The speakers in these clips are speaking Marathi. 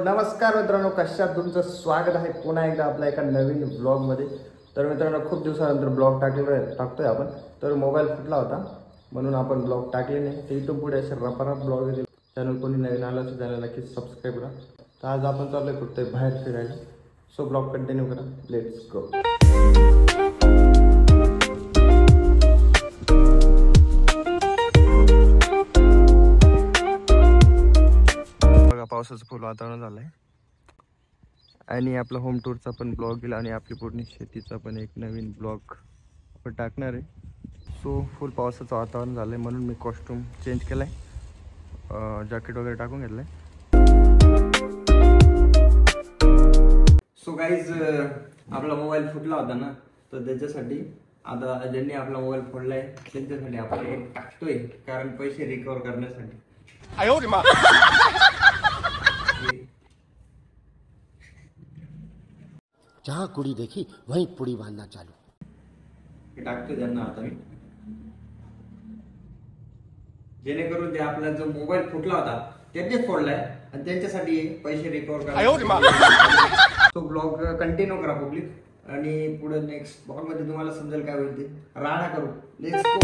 नमस्कार मित्रांनो, कशात तुमचं स्वागत आहे पुन्हा एकदा आपल्या एका नवीन ब्लॉगमध्ये। तर मित्रांनो, खूप दिवसानंतर ब्लॉग टाकतोय आपण। तर मोबाईल फुटला होता म्हणून आपण ब्लॉग टाकले नाही। तर इथून पुढे असे रपारप ब्लॉग येतील। चॅनल कोणी नवीन आलं तर चॅनलला नक्कीच सबस्क्राईब करा। तर आज आपण चाललोय कुठे बाहेर फिरायला। सो ब्लॉग कंटिन्यू करा, लेट्स गो। पावसाचं फुल वातावरण झालंय आणि आपला होम टूरचा पण ब्लॉग गेला आणि आपली पूर्ण शेतीचा पण एक नवीन ब्लॉग आपण टाकणार आहे। सो फुल पावसाचं वातावरण झालंय म्हणून मी कॉस्ट्यूम चेंज केलाय, जॅकेट वगैरे टाकून घेतलंय। सो गाईज, आपला मोबाईल फुटला होता ना, तर त्याच्यासाठी आता ज्यांनी आपला मोबाईल फोडलाय त्यांच्यासाठी आपण एक टाकतोय, कारण पैसे रिकवर करण्यासाठी। जहाँ कुड़ी देखी वहीं पुड़ी बांधना चालू। टाकतो त्यांना आता मी, जेणेकरून ते आपला जो मोबाईल फुटला होता त्यांनीच फोडलाय आणि त्यांच्यासाठी पैसे रिकवर करा। तो ब्लॉग कंटिन्यू करा पब्लिक, आणि पुढे नेक्स्ट ब्लॉग मध्ये तुम्हाला समजेल काय होईल ते। राडा करू, लेट्स गो।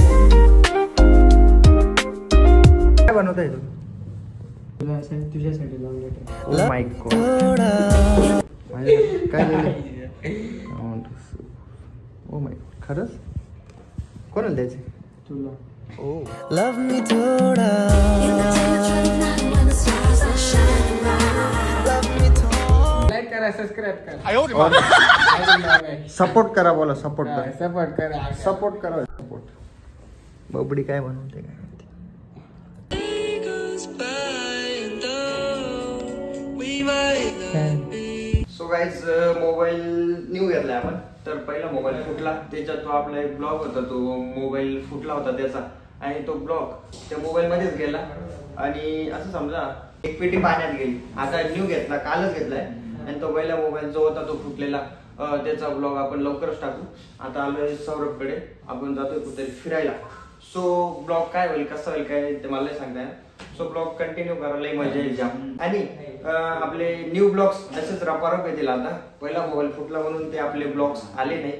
काय बनवताय तू? तुझ्यासाठी love letter. Oh my God, काय झालं? ओ माय, खरंच कोणाला द्यायचे? तुला। ओ लव मी थोडा, लाईक करा, सबस्क्राइब करा, सपोर्ट करा। बोला सपोर्ट करा, सपोर्ट करा, सपोर्ट करा, सपोर्ट। बबडी काय बनवते काय माहिती। सो गाईज, मोबाईल न्यू घेतलाय आपण। तर पहिला मोबाईल फुटला, त्याच्यात तो आपला एक ब्लॉग होता, तो मोबाईल फुटला होता त्याचा, आणि तो ब्लॉग त्या मोबाईल मध्येच गेला। आणि असं समजा एक पेटी पाण्यात गेली। आता न्यू घेतला, कालच घेतलाय, आणि तो पहिला मोबाईल जो होता तो फुटलेला, त्याचा ब्लॉग आपण लवकरच टाकू। आता आलोय सौरभकडे, आपण जातोय कुठेतरी फिरायला। सो ब्लॉग काय होईल, कसं होईल काय ते मला नाही सांगता येणार। सो ब्लॉग कंटिन्यू करायला मजा येईल जाम। आणि आपले न्यू ब्लॉग्स असेच रपारप येतील। आता पहिला मोबाईल फुटला म्हणून ते आपले ब्लॉग्स आले नाही,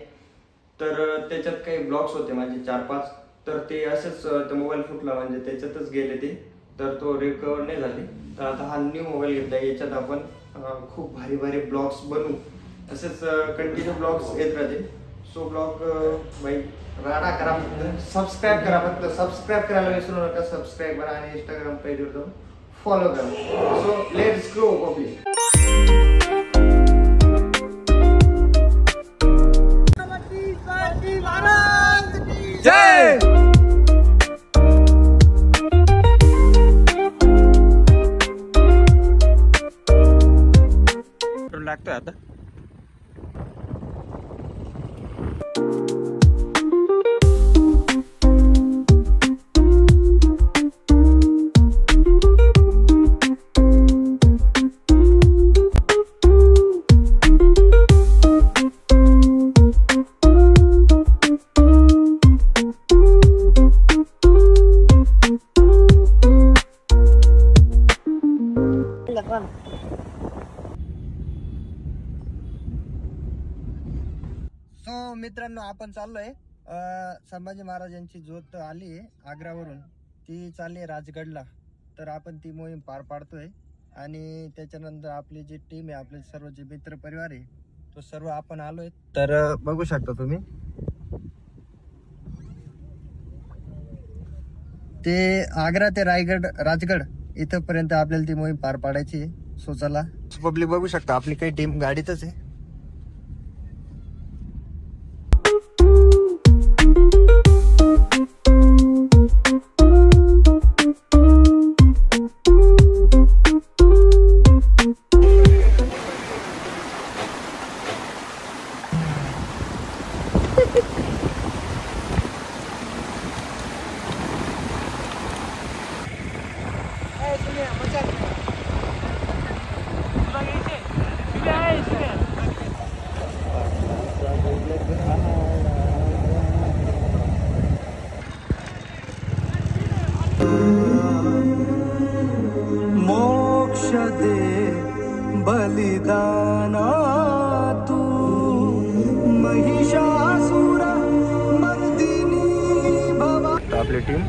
तर त्याच्यात काही ब्लॉग्स होते माझे 4-5, तर ते असेच तो मोबाईल फुटला म्हणजे त्याच्यातच गेले ते, तर तो रिकवर नाही झाले। तर आता हा न्यू मोबाईल घेतला, याच्यात आपण खूप भारी भारी ब्लॉग्स बनवू, असेच कंटिन्यू ब्लॉग्स येत राहतील। सो ब्लॉग बाई राडा करा, सबस्क्राईब करा, फक्त सबस्क्राईब करायला विसरू नका। सबस्क्राईब करा आणि इंस्टाग्राम पेजवर जाऊन फॉलो करा। So let's go public. जय लागतोय आता। सो मित्रांनो, आपण चाललोय, संभाजी महाराजांची ज्योत आली आहे आग्रावरून, ती चालली आहे राजगडला। तर आपण ती मोहीम पार पाडतोय, आणि त्याच्यानंतर आपली जी टीम आहे, आपले सर्व जे मित्र परिवार आहे, तो सर्व आपण आलोय। तर बघू शकता तुम्ही, ते आग्रा ते राजगड इथपर्यंत आपल्याला ती मोहीम पार पाडायची आहे। सो चला पब्लिक, बघू शकता आपली काही टीम गाडीतच आहे। बलिदाना तू महिषासुर मर्दिनी भवा. आपली टीम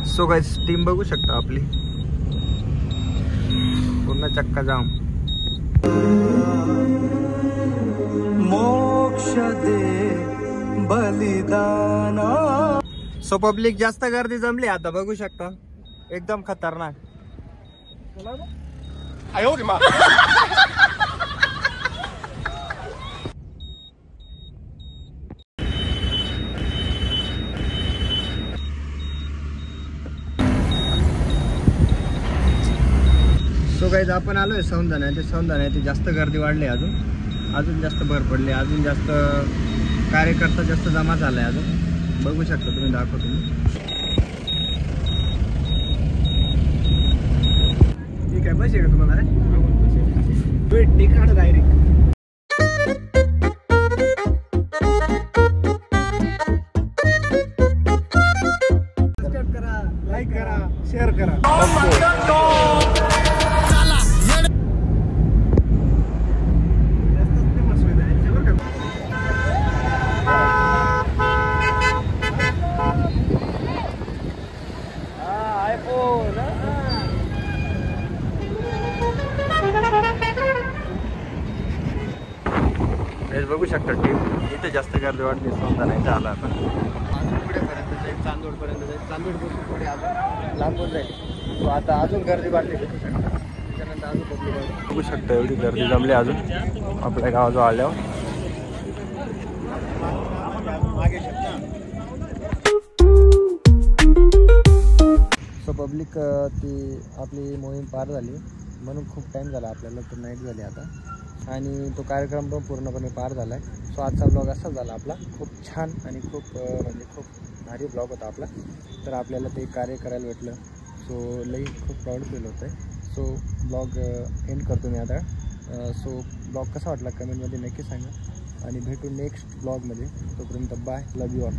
सो गाइस टीम बघू शकता आपली पूर्ण चक्का जाम. मोक्ष दे बलिदाना. सो पब्लिक जास्त गर्दी जमली आता बघू शकता एकदम खतरनाक. सो गाइस आपण आलोय सौंदर्य. ते सौंदर्य ते जास्त गर्दी वाढली, अजून जास्त भर पडली, अजून जास्त कार्यकर्ता जास्त जमा झालाय. अजून बघू शकता तुम्ही, दाखवतो तुम्ही. ठीक आहे, बस का तुम्हाला काढ डायरेक्ट. सबस्क्राइब करा, लाईक करा, शेअर करा. बघू शकता टीम इथे जास्त गर्दी वाटली. समजा नाही आला आपण पुढेपर्यंत जाईल, चांदोडपर्यंत जाईल. चांदोडपासून पुढे अजून लांबून जाईल. तो आता अजून गर्दी वाढली त्याच्यानंतर अजून पब्लिक बघू शकता एवढी गर्दी जमली अजून आपल्या गावाजवळ आल्यावर. सो पब्लिक ती आपली मोहीम पार झाली म्हणून खूप टाईम झाला आपल्याला, तर नाईट झाली आता आणि तो कार्यक्रम पण पूर्णपणे पार झाला आहे. सो आजचा ब्लॉग असा झाला आपला, खूप छान आणि खूप म्हणजे खूप भारी ब्लॉग होता आपला. तर आपल्याला ते कार्य करायला भेटलं, सो लई खूप प्राऊड फील होतं आहे. सो ब्लॉग एंड करतो मी आता. सो ब्लॉग कसा वाटला कमेंटमध्ये नक्की सांगा आणि भेटू नेक्स्ट ब्लॉगमध्ये. तोपर्यंत बाय, लव यू ऑल.